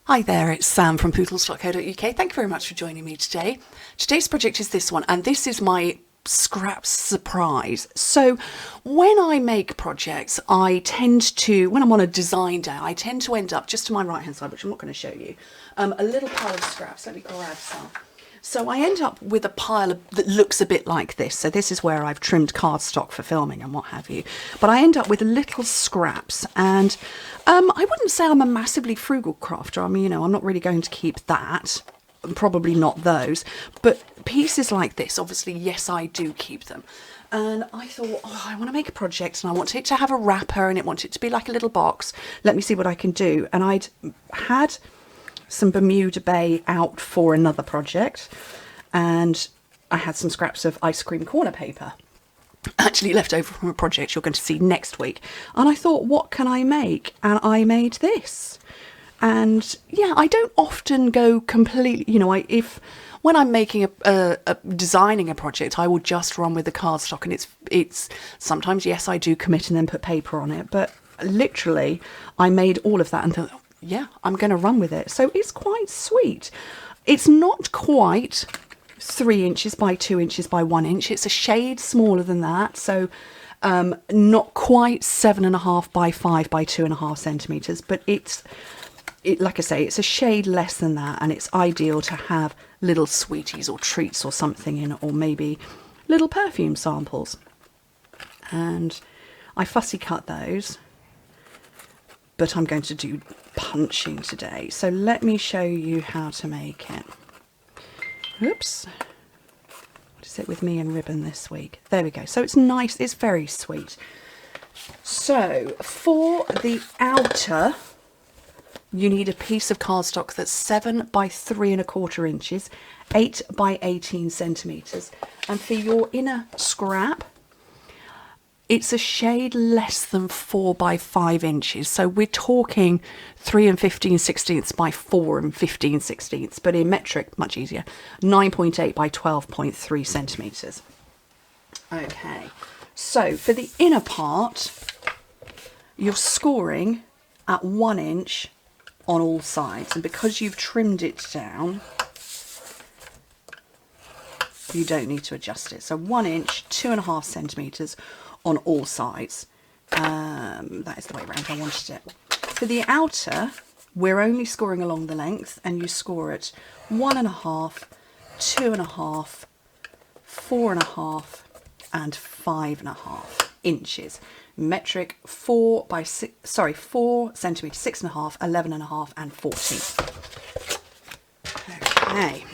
Hi there, it's Sam from Pootles.co.uk. Thank you very much for joining me today. Today's project is this one, and this is my scraps surprise. So when I make projects, I tend to, when I'm on a design day, I tend to end up just to my right hand side, which I'm not going to show you, a little pile of scraps. Let me grab some. So I end up with a pile that looks a bit like this. So this is where I've trimmed cardstock for filming and what have you. But I end up with little scraps, and I wouldn't say I'm a massively frugal crafter. I mean, I'm not really going to keep that. Probably not those. But pieces like this, obviously, yes, I do keep them. And I thought, I want to make a project and I want it to have a wrapper and I want it to be like a little box. Let me see what I can do. And I'd had some Bermuda Bay out for another project, and I had some scraps of ice cream corner paper actually left over from a project you're going to see next week, and I thought, what can I make? And I made this. And yeah, I don't often go completely, when I'm making designing a project, I will just run with the cardstock, and it's sometimes, yes, I do commit and then put paper on it, but literally I made all of that and thought, yeah, I'm going to run with it. So it's quite sweet. It's not quite 3 inches by 2 inches by 1 inch. It's a shade smaller than that. So not quite 7.5 by 5 by 2.5 centimetres. But like I say, it's a shade less than that. And it's ideal to have little sweeties or treats or something in it, or maybe little perfume samples. And I fussy cut those, but I'm going to do punching today. So let me show you how to make it. Oops. What is it with me and ribbon this week? There we go. So it's nice. It's very sweet. So for the outer, you need a piece of cardstock that's 7 by 3.25 inches, 8 by 18 centimetres. And for your inner scrap, it's a shade less than 4 by 5 inches. So we're talking 3 15/16 by 4 15/16, but in metric, much easier, 9.8 by 12.3 centimetres. Okay, so for the inner part, you're scoring at 1 inch on all sides. And because you've trimmed it down, you don't need to adjust it. So 1 inch, 2.5 centimetres on all sides. That is the way around I wanted it. For the outer, we're only scoring along the length, and you score at 1.5, 2.5, 4.5 and 5.5 inches. Metric 4 centimetres, 6.5, 11.5 and 14. Okay.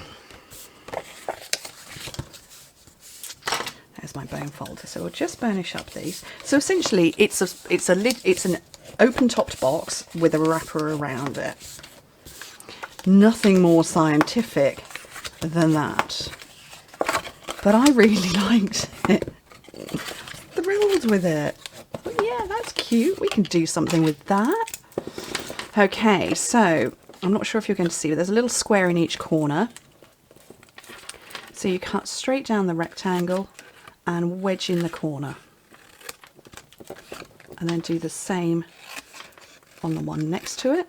There's my bone folder. So we'll just burnish up these. So essentially, it's an open-topped box with a wrapper around it. Nothing more scientific than that. But I really liked it. Thrilled with it. But yeah, that's cute. We can do something with that. Okay, so I'm not sure if you're going to see, but there's a little square in each corner. So you cut straight down the rectangle and wedge in the corner, and then do the same on the one next to it,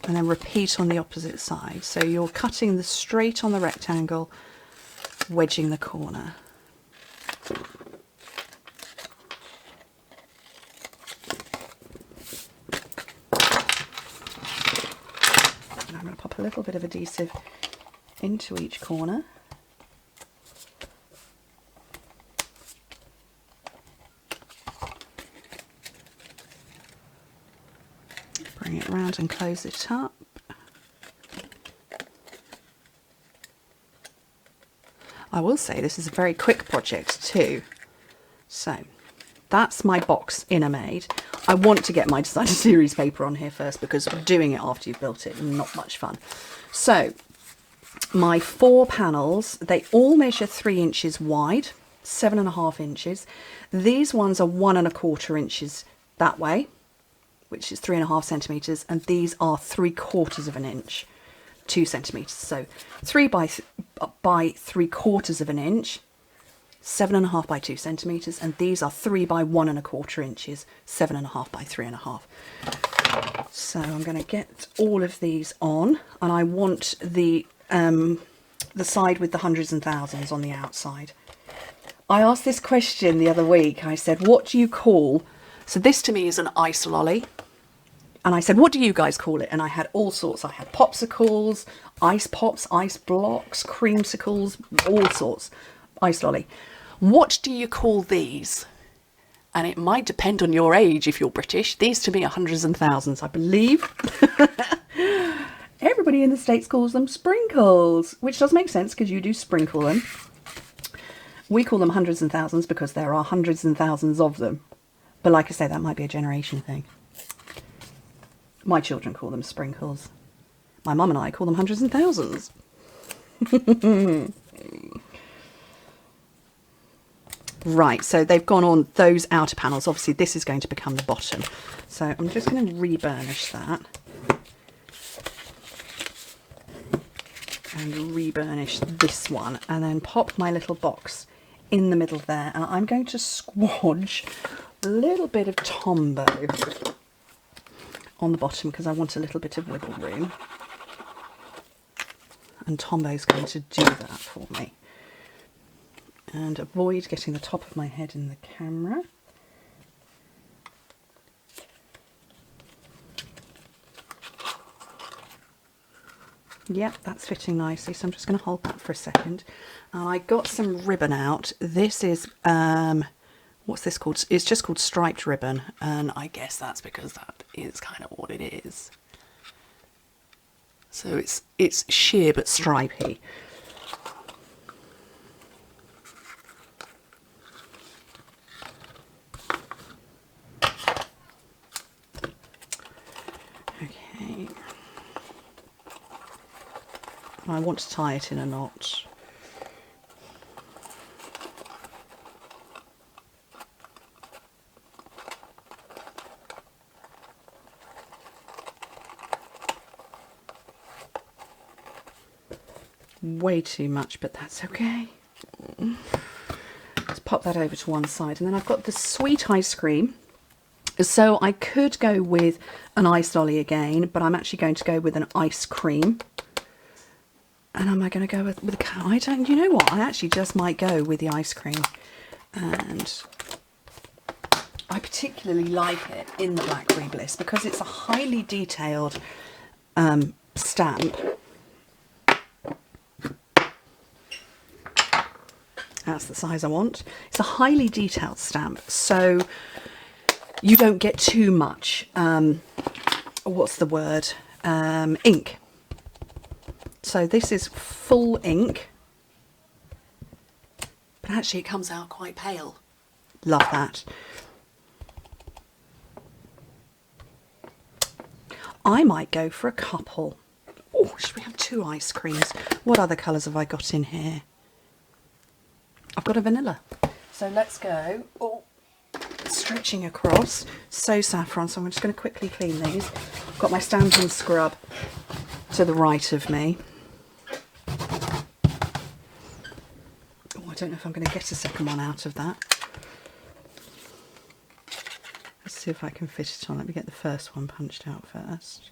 and then repeat on the opposite side. So you're cutting the straight on the rectangle, wedging the corner. And I'm going to pop a little bit of adhesive into each corner. Bring it around and close it up. I will say this is a very quick project too. So that's my box inner made. I want to get my designer series paper on here first, because doing it after you've built it is not much fun. So my 4 panels, they all measure 3 inches wide, 7.5 inches. These ones are 1.25 inches that way, which is 3.5 centimetres, and these are 3/4 inch, 2 centimetres. So 3 by 3/4 inch, 7.5 by 2 centimetres, and these are 3 by 1.25 inches, 7.5 by 3.5. So I'm going to get all of these on, and I want the side with the hundreds and thousands on the outside. I asked this question the other week. I said, what do you call... So this to me is an ice lolly. And I said, what do you guys call it? And I had all sorts. I had popsicles, ice pops, ice blocks, creamsicles, all sorts. Ice lolly. What do you call these? And it might depend on your age if you're British. These to me are hundreds and thousands, I believe. Everybody in the States calls them sprinkles, which does make sense because you do sprinkle them. We call them hundreds and thousands because there are hundreds and thousands of them. But like I say, that might be a generation thing. My children call them sprinkles. My mum and I call them hundreds and thousands. Right, so they've gone on those outer panels. Obviously, this is going to become the bottom. So I'm just going to reburnish that. And reburnish this one. And then pop my little box in the middle there. And I'm going to squodge a little bit of Tombow on the bottom because I want a little bit of wiggle room. And Tombow's going to do that for me. And avoid getting the top of my head in the camera. Yep, that's fitting nicely, so I'm just going to hold that for a second. I got some ribbon out. This is, what's this called? It's just called striped ribbon, and I guess that's because that is kind of what it is. So it's sheer but stripy. Okay. I want to tie it in a knot. Way too much, but that's okay. Let's pop that over to one side. And then I've got the sweet ice cream. So I could go with an ice lolly again, but I'm actually going to go with an ice cream. And am I going to go with I don't, you know what? I actually just might go with the ice cream. And I particularly like it in the Blackberry Bliss because it's a highly detailed stamp. That's the size I want. It's a highly detailed stamp, so you don't get too much, what's the word, ink. So this is full ink, but actually it comes out quite pale. Love that. I might go for a couple. Oh, should we have 2 ice creams? What other colours have I got in here? I've got a vanilla. So let's go. Oh, stretching across. So saffron. So I'm just going to quickly clean these. I've got my Stanton scrub to the right of me. Oh, I don't know if I'm going to get a second one out of that. Let's see if I can fit it on. Let me get the first one punched out first.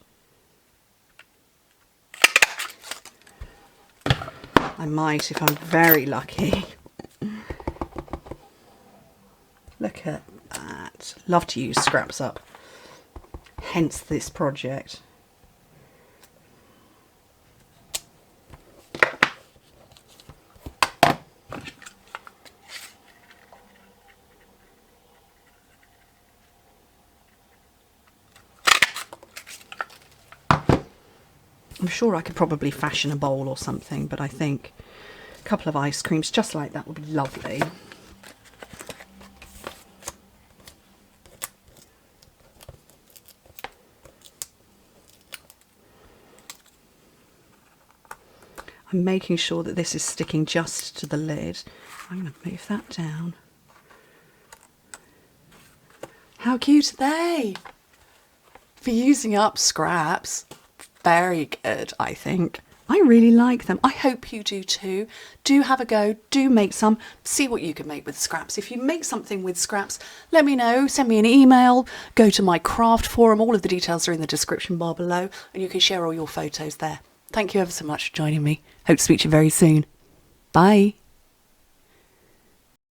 I might if I'm very lucky. Look at that. Love to use scraps up. Hence this project. I'm sure I could probably fashion a bowl or something, but I think a couple of ice creams just like that would be lovely. I'm making sure that this is sticking just to the lid. I'm going to move that down. How cute are they? For using up scraps. Very good, I think. I really like them. I hope you do too. Do have a go. Do make some. See what you can make with scraps. If you make something with scraps, let me know. Send me an email. Go to my craft forum. All of the details are in the description bar below, and you can share all your photos there. Thank you ever so much for joining me. Hope to speak to you very soon. Bye.